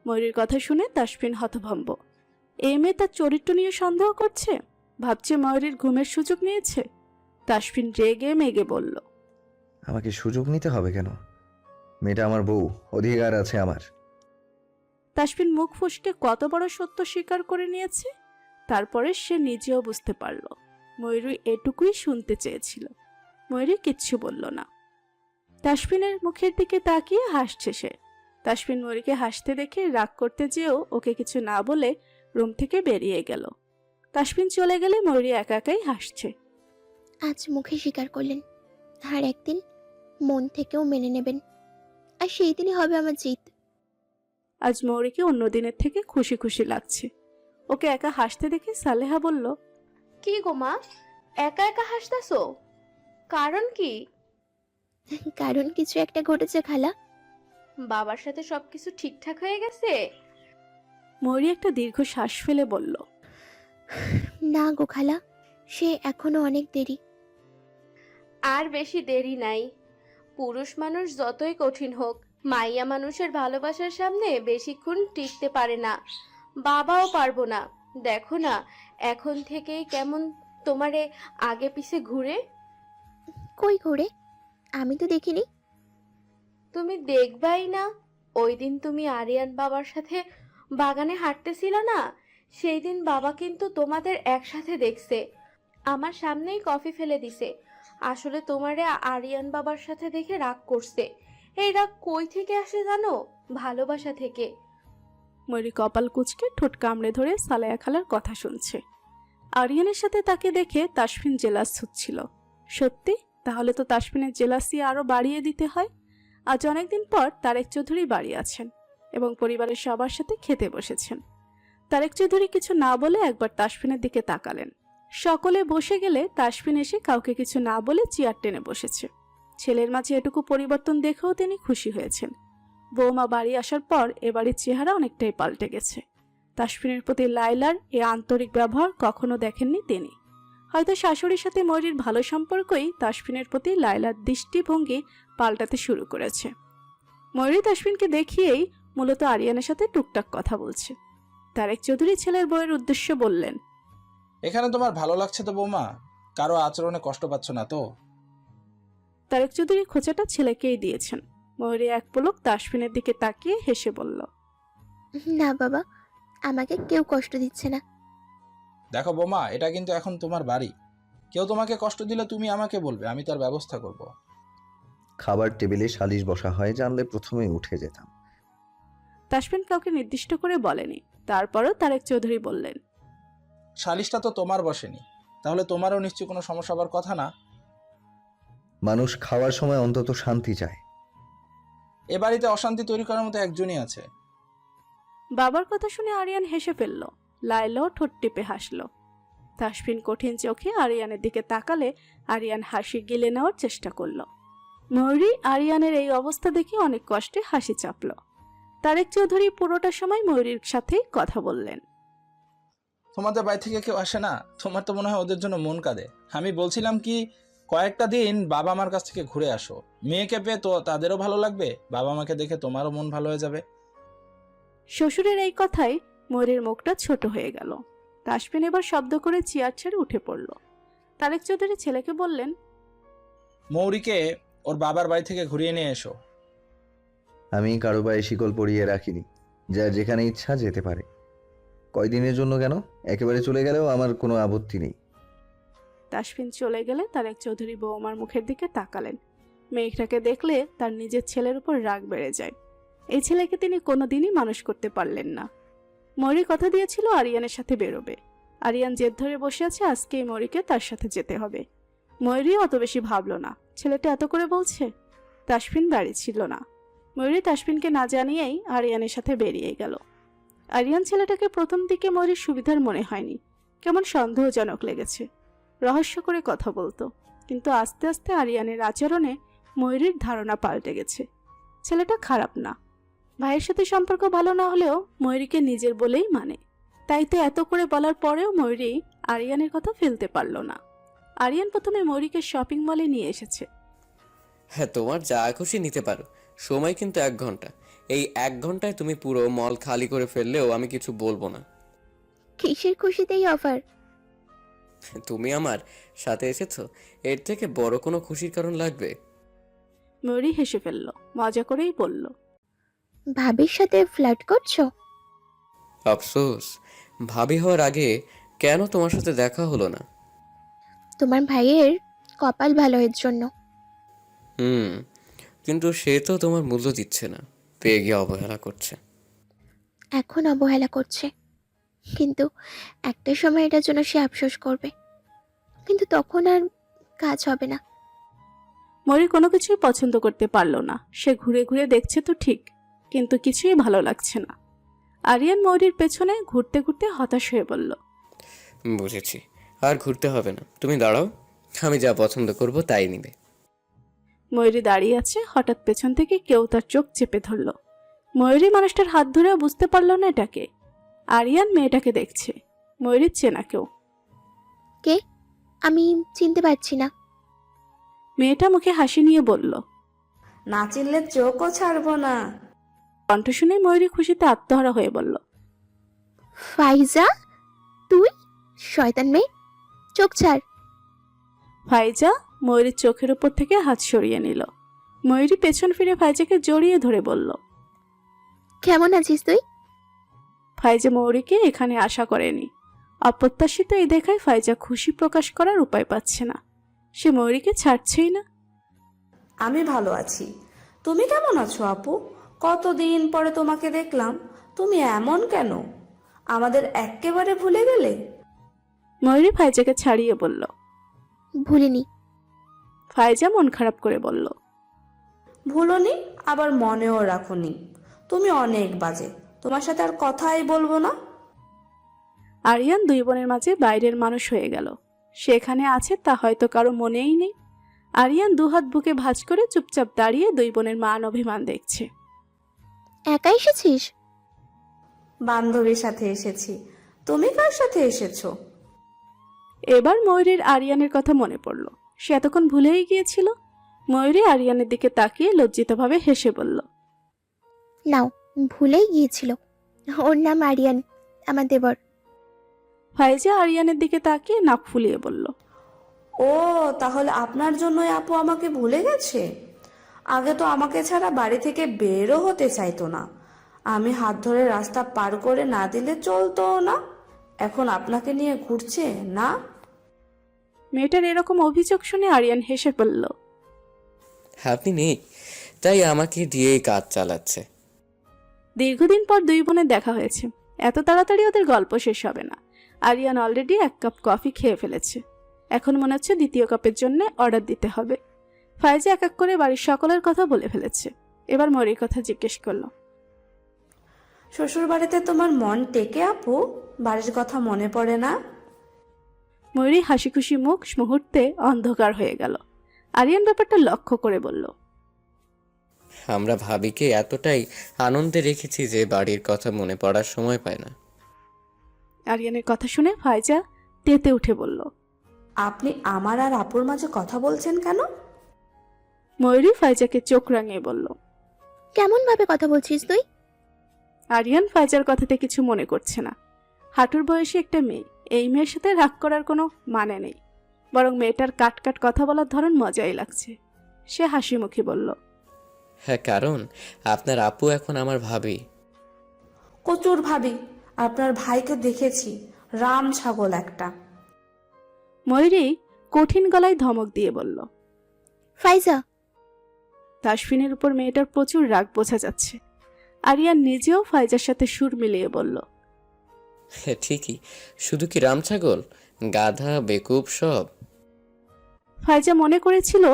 ময়ূরীর কথা শুনে তাসফিন হতভম্ব। এই মেয়ে তার চরিত্র নিয়ে সন্দেহ করছে, ভাবছে ময়ূরীর ঘুমের সুযোগ নিয়েছে। তাসফিন রেগে মেগে বলল, আমাকে সুযোগ নিতে হবে কেন? মেয়েটা আমার বউ, অধিকার আছে আমার। তাসফিন মুখ ফসকে কত বড় সত্য স্বীকার করে নিয়েছে। তারপরে সে নিজেও বুঝতে পারল ময়ূরী এটুকুই শুনতে চেয়েছিল। ময়ূরী কিচ্ছু বলল না। তাসফিনের মুখের দিকে তাকিয়ে হাসছে সে। তাসফিন ময়ূরীকে হাসতে দেখে রাগ করতে যেও ওকে কিছু না বলে রুম থেকে বেরিয়ে গেল। তাসফিন চলে গেলে ময়ূরী একা একাই হাসছে। আজ মুখে স্বীকার করলেন, আর একদিন মন থেকেও মেনে নেবেন, আর সেই দিনই হবে আমার জিত। আজ ময়ূরীকে অন্য দিনের থেকে খুশি খুশি লাগছে। ওকে একা হাসতে দেখে সালেহা বলল, কি গো মা, একা একা হাসতাছো? কারণ কি? কারণ কিছু একটা ঘটেছে খালা। বাবার সাথে সবকিছু ঠিকঠাক হয়ে গেছে? ময়ূরী একটা দীর্ঘ শ্বাস ফেলে বলল, না গো খালা, সে এখনো অনেক দেরি। আর বেশি দেরি নাই। পুরুষ মানুষ যতই কঠিন হোক, মাইয়া মানুষের ভালোবাসার সামনে বেশিক্ষণ টিকতে পারে না। বাবাও পারবো না। দেখো না, এখন থেকেই কেমন তোমারে আগে পিছে ঘুরে। কই ঘুরে? আমি তো দেখিনি। তুমি দেখবাই না? ওই দিন তুমি আরিয়ান বাবার সাথে বাগানে হাঁটতেছিল না? সেই দিন বাবা কিন্তু তোমাদের একসাথে দেখছে। আমার সামনেই কফি ফেলে দিছে। আসলে তোমারে আরিয়ান বাবার সাথে দেখে রাগ করছে। এই রাগ কই থেকে আসে জানো? ভালোবাসা থেকে। ময়ূরী কপাল কুঁচকে ঠোঁট কামড়ে ধরে সালেহা খালার কথা শুনছে। আরিয়ানের সাথে তাকে দেখে তাসফিন জেলাস হচ্ছিল। সত্যি? তাহলে তো তাসফিনের জেলাসি আরো বাড়িয়ে দিতে হয়। আজ অনেকদিন পর তারেক চৌধুরী বাড়ি আছেন এবং পরিবারের সবার সাথে খেতে বসেছেন। তারেক চৌধুরী কিছু না বলে একবার তাসফিনের দিকে তাকালেন। সকলে বসে গেলে তাসফিন এসে কাউকে কিছু না বলে চেয়ার টেনে বসেছে। ছেলের মাঝে এটুকু পরিবর্তন দেখেও তিনি খুশি হয়েছেন। বৌমা বাড়ি আসার পর এ বাড়ির চেহারা অনেকটাই পাল্টে গেছে। তাসফিনের প্রতি লায়লার এ আন্তরিক ব্যবহার কখনো দেখেননি তিনি। হয়তো শাশুড়ির সাথে ময়ূরীর ভালো সম্পর্কই তাসফিনের প্রতি লায়লার দৃষ্টিভঙ্গি পাল্টাতে শুরু করেছে। ময়ূরী তাসফিনকে দেখিয়েই মূলত আরিয়ানের সাথে টুকটাক কথা বলছে। তারেক চৌধুরী ছেলের বউয়ের উদ্দেশ্যে বললেন, এখানে তোমার ভালো লাগছে তো বৌমা? কারো আচরণে কষ্ট পাচ্ছ না তো? তারেক চৌধুরী খোঁচাটা ছেলেকেই দিয়েছেন। ময়ূরী এক পলক তাসফিনের দিকে তাকিয়ে হেসে বলল, না বাবা, আমাকে কেউ কষ্ট দিচ্ছে না। দেখো বৌমা, এটা কিন্তু এখন তোমার বাড়ি। কেউ তোমাকে কষ্ট দিলে তুমি আমাকে বলবে, আমি তার ব্যবস্থা করব। খাবার টেবিলে সালিশ বসা হয় জানলে প্রথমেই উঠে যেতাম। তাসফিন কাউকে নির্দিষ্ট করে বলেনি। তারপরও তারেক চৌধুরী বললেন, সালিশটা তো তোমার বসেনি, তাহলে তোমারও নিশ্চয়ই কোনো সমস্যা হবার কথা না। মানুষ খাওয়ার সময় অন্তত শান্তি চায়। এ বাড়িতে অশান্তি তৈরি করার মতো একজনই আছে। বাবার কথা শুনে আরিয়ান হেসে ফেলল। লায়লাও ঠোঁট টিপে হাসল। তাসফিন কঠিন চোখে আরিয়ানের দিকে তাকালে আরিয়ান হাসি গিলে নেওয়ার চেষ্টা করল। ময়ূরী আরিয়ানের এই অবস্থা দেখে অনেক কষ্টে হাসি চাপল। তারেক চৌধুরী পুরোটা সময় ময়ূরীর সাথেই কথা বললেন। তোমাদের বাড়ি থেকে কেউ আসে না? তোমার তো মনে হয় ওদের জন্য মন কাঁদে। আমি বলছিলাম কি, কয়েকটা দিন বাবা মার কাছ থেকে ঘুরে আসো। মেয়েকে পেয়ে তো তাদেরও ভালো লাগবে, বাবা মাকে দেখে তোমারও মন ভালো হয়ে যাবে। শ্বশুরের এই কথায় ময়ূরীর মুখটা ছোট হয়ে গেল। তাসফিন এবার শব্দ করে চেয়ার ছেড়ে উঠে পড়ল। তারেক চৌধুরী ছেলেকে বললেন, মৌরীকে ওর বাবার বাড়ি থেকে ঘুরিয়ে নিয়ে এসো। আমি কারো পায়ে শিকল পরিয়ে রাখিনি, যা যেখানে ইচ্ছা যেতে পারে। কয়দিনের জন্য কেন, একেবারে চলে গেলেও আমার কোনো আপত্তি নেই। তাসফিন চলে গেলে তারেক চৌধুরী বৌমার মুখের দিকে তাকালেন। মেয়েটাকে দেখলে তার নিজের ছেলের উপর রাগ বেড়ে যায়। এই ছেলেকে তিনি কোনোদিনই মানুষ করতে পারলেন না। ময়ূরী কথা দিয়েছিল আরিয়ানের সাথে বেরোবে। আরিয়ান জেদ ধরে বসে আছে, আজকেই ময়ূরীকে তার সাথে যেতে হবে। ময়ূরী অত বেশি ভাবল না, ছেলেটা এত করে বলছে। তাসফিন বাড়ি ছিল না। ময়ূরী তাসফিনকে না জানিয়েই আরিয়ানের সাথে বেরিয়ে গেল। আরিয়ান ছেলেটাকে প্রথম দিকে ময়ূরীর সুবিধার মনে হয়নি, কেমন সন্দেহজনক লেগেছে। রহস্য করে কথা বলতো, কিন্তু আস্তে আস্তে আরিয়ানের আচরণে ময়ূরীর ধারণা পাল্টে গেছে। ছেলেটা খারাপ না। ভাইয়ের সাথে সম্পর্ক ভালো না হলেও ময়ূরীকে নিজের বলেই মানে। তাই তো এত করে বলার পরেও ময়ূরী আরিয়ানের কথা ফেলতে পারল না। আরিয়ান প্রথমে ময়ূরীকে শপিং মলে নিয়ে এসেছে। হ্যাঁ, তোমার যা খুশি নিতে পারো, সময় কিন্তু 1 ঘন্টা। এই 1 ঘন্টায় তুমি পুরো মল খালি করে ফেললেও আমি কিছু বলবো না। কিসের খুশিতেই অফার? তুমি আমার সাথে এসেছো, এর থেকে বড় কোনো খুশির কারণ লাগবে? ময়ূরী হেসে ফেলল, মজা করেই বলল, ভাবির সাথে ফ্লার্ট করছো? আফসোস, ভাবি হওয়ার আগে কেন তোমার সাথে দেখা হলো না? তোমার ভাইয়ের কপাল ভালো এর জন্য। হুম, কিন্তু সে তো তোমার মূল্য দিচ্ছে না, পেয়ে গিয়ে অবহেলা করছে। এখন অবহেলা করছে, কিন্তু একটা সময় এটার জন্য সে আফসোস করবে, কিন্তু তখন আর কাজ হবে না। ময়ূরী কোনো কিছুই পছন্দ করতে পারল না। সে ঘুরে ঘুরে দেখছে তো ঠিক, কিন্তু কিছুই ভালো লাগছে না। আরিয়ান ময়ূরীর পেছনে ঘুরতে ঘুরতে হতাশ হয়ে বলল, বুঝেছি, আর ঘুরতে হবে না, তুমি দাঁড়াও, আমি যা পছন্দ করব তাই নিবে। ময়ূরী দাঁড়িয়ে আছে, হঠাৎ পেছন থেকে কেউ তার চোখ চেপে ধরল। ময়ূরী মানুষটার হাত ধরেও বুঝতে পারল না এটাকে। আরিয়ান মেয়েটাকে দেখছে, ময়ূরীর চেনা কেউ। কে? আমি চিনতে পারছি না। মেয়েটা মুখে হাসি নিয়ে বলল, না চিনলে চোখও ছাড়বো না। কণ্ঠ শুনে ময়ূরী খুশিতে আত্মহারা হয়ে বলল, ফাইজা, তুই? শয়তান মেয়ে, চোখ ছাড়। ফাইজা ময়ূরীর চোখের উপর থেকে হাত সরিয়ে নিল। ময়ূরী পেছন ফিরে ফাইজাকে জড়িয়ে ধরে বলল, কেমন আছিস তুই? ফাইজা ময়ূরীকে এখানে আশা করেনি। অপ্রত্যাশিত এই দেখায় ফাইজা খুশি প্রকাশ করার উপায় পাচ্ছে না। সে ময়ূরীকে ছাড়ছেই না। আমি ভালো আছি, তুমি কেমন আছো আপু? কতদিন পরে তোমাকে দেখলাম, তুমি এমন কেন? আমাদের এক্কেবারে ভুলে গেলে? ময়ূরী ফাইজাকে ছাড়িয়ে বলল। ভুলিনি। ফাইজা মন খারাপ করে বলল, ভুলোনি, আবার মনেও রাখোনি। তুমি অনেক বাজে, তোমার সাথে আর কথাই বলবো না। আরিয়ান দুই বোনের মাঝে বাইরের মানুষ হয়ে গেল। সে এখানে আছে তা হয়তো কারো মনেই নেই। আরিয়ান দুহাত বুকে ভাঁজ করে চুপচাপ দাঁড়িয়ে দুই বোনের মান অভিমান দেখছে। একা এসেছিস? বান্ধবীর সাথে এসেছি। তুমি কার সাথে এসেছো? এবার ময়ূরীর আরিয়ানের কথা মনে পড়ল। সে এতক্ষণ ভুলেই গিয়েছিল। ময়ূরী আরিয়ানের দিকে তাকিয়ে লজ্জিতভাবে হেসে বলল, নাও, ভুলেই গিয়েছিল। ওর নাম আরিয়ান, আমার দেবর। ফাইজা আরিয়ানের দিকে তাকিয়ে নাক ফুলিয়ে বলল, ও, তাহলে আপনার জন্যই আপু আমাকে ভুলে গেছে। আগে তো আমাকে ছাড়া বাড়ি থেকে বেরও হতে চাইতো না। আমি হাত ধরে রাস্তা পার করে না দিলে চলতো না। এখন আপনাকে নিয়ে ঘুরছে না? মেয়েটার এরকম অভিযোগ শুনে আরিয়ান হেসে পড়ল। আপনি নেই, তাই আমাকে দিয়েই কাজ চালাচ্ছে। দীর্ঘদিন পর দুই বোনের দেখা হয়েছে। এত তাড়াতাড়ি ওদের গল্প শেষ হবে না। আরিয়ান অলরেডি 1 কাপ কফি খেয়ে ফেলেছে। এখন মনে হচ্ছে দ্বিতীয় কাপের জন্য অর্ডার দিতে হবে। ফাইজা এক এক করে বাড়ির সকলের কথা বলে ফেলেছে। এবার ময়ূরীর কথা জিজ্ঞেস করলো, শ্বশুর বাড়িতে তোমার মন টেকে আপু? বাড়ির কথা মনে পড়ে না? ময়ূরী হাসি খুশি মুখ মুহূর্তে অন্ধকার হয়ে গেল। আরিয়ান ব্যাপারটা লক্ষ্য করে বলল, আমরা ভাবিকে এতটাই আনন্দে রেখেছি যে বাড়ির কথা মনে পড়ার সময় পায় না। আরিয়ানের কথা শুনে ফাইজা তেতে উঠে বলল, আপনি আমার আর আপুর মাঝে কথা বলছেন কেন? ময়ূরী ফাইজাকে চোখ রাঙিয়ে বলল। কেমন ভাবে কথা বলছিস তুই? আরিয়ান ফাইজার কথাতে কিছু মনে করছে না। হাঁটুর বয়সী একটা মেয়ে, এই মেয়ের সাথে রাগ করার কোনো মানে নেই। বরং মেয়েটার কাট কাট কথা বলার ধরন মজাই লাগছে। সে হাসি মুখে বলল, হ্যাঁ, কারণ আপনার আপু এখন আমার ভাবি। কচুর ভাবি, আপনার ভাইকে দেখেছি, রাম ছাগল একটা। ময়ূরী কঠিন গলায় ধমক দিয়ে বলল। ফাইজা। তাসফিনের উপর মেয়েটার প্রচুর রাগ বোঝা যাচ্ছে। আরিয়ান নিজেও ফাইজার সাথে সুর মিলিয়ে বলল, হ্যাঁ ঠিকই, শুধু কি রাম ছাগল, গাধা বেকুব সব। ফাইজা মনে করেছিল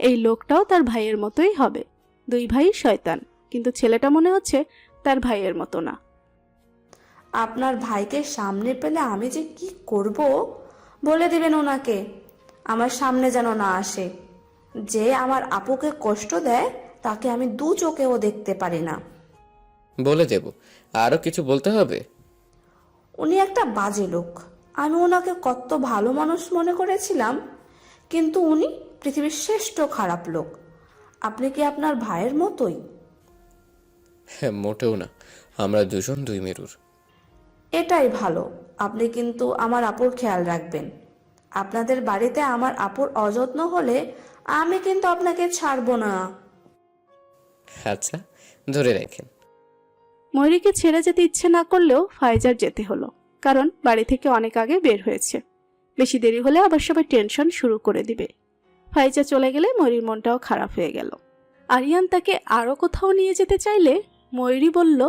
এই লোকটাও তার ভাইয়ের মতোই হবে। দুই ভাই শয়তান, কিন্তু ছেলেটা মনে হচ্ছে তার ভাইয়ের মতো না। আপনার ভাইকে সামনে পেলে আমি যে কি করব বলে দিবেন ওনাকে। আমার সামনে যেন না আসে। যে আমার আপুকে কষ্ট দেয় তাকে আমি দু চোখেও দেখতে পারি না। বলে দেব, আরো কিছু বলতে হবে? উনি একটা বাজে লোক। আমি ওনাকে কত ভালো মানুষ মনে করেছিলাম, কিন্তু উনি পৃথিবীর শ্রেষ্ঠ খারাপ লোক। আপনি কি আপনার ভাইয়ের মতোই? হ্যাঁ, মোটেও না, আমরা দুজন দুই মেরুর। এটাই ভালো। আপনি কিন্তু আমার আপুর খেয়াল রাখবেন। আপনাদের বাড়িতে আমার আপুর অযত্ন হলে আমি কিন্তু আপনাকে ছাড়বো না। আচ্ছা, ধরে রাখেন। ময়ূরীকে ছেড়ে যেতে ইচ্ছে না করলেও ফাইজার যেতে হলো, কারণ বাড়ি থেকে অনেক আগে বের হয়েছে। বেশি দেরি হলে আবার সবাই টেনশন শুরু করে দিবে। ফাইজা চলে গেলে ময়ূরীর মনটাও খারাপ হয়ে গেল। আরিয়ান তাকে আরও কোথাও নিয়ে যেতে চাইলে ময়ূরী বলল,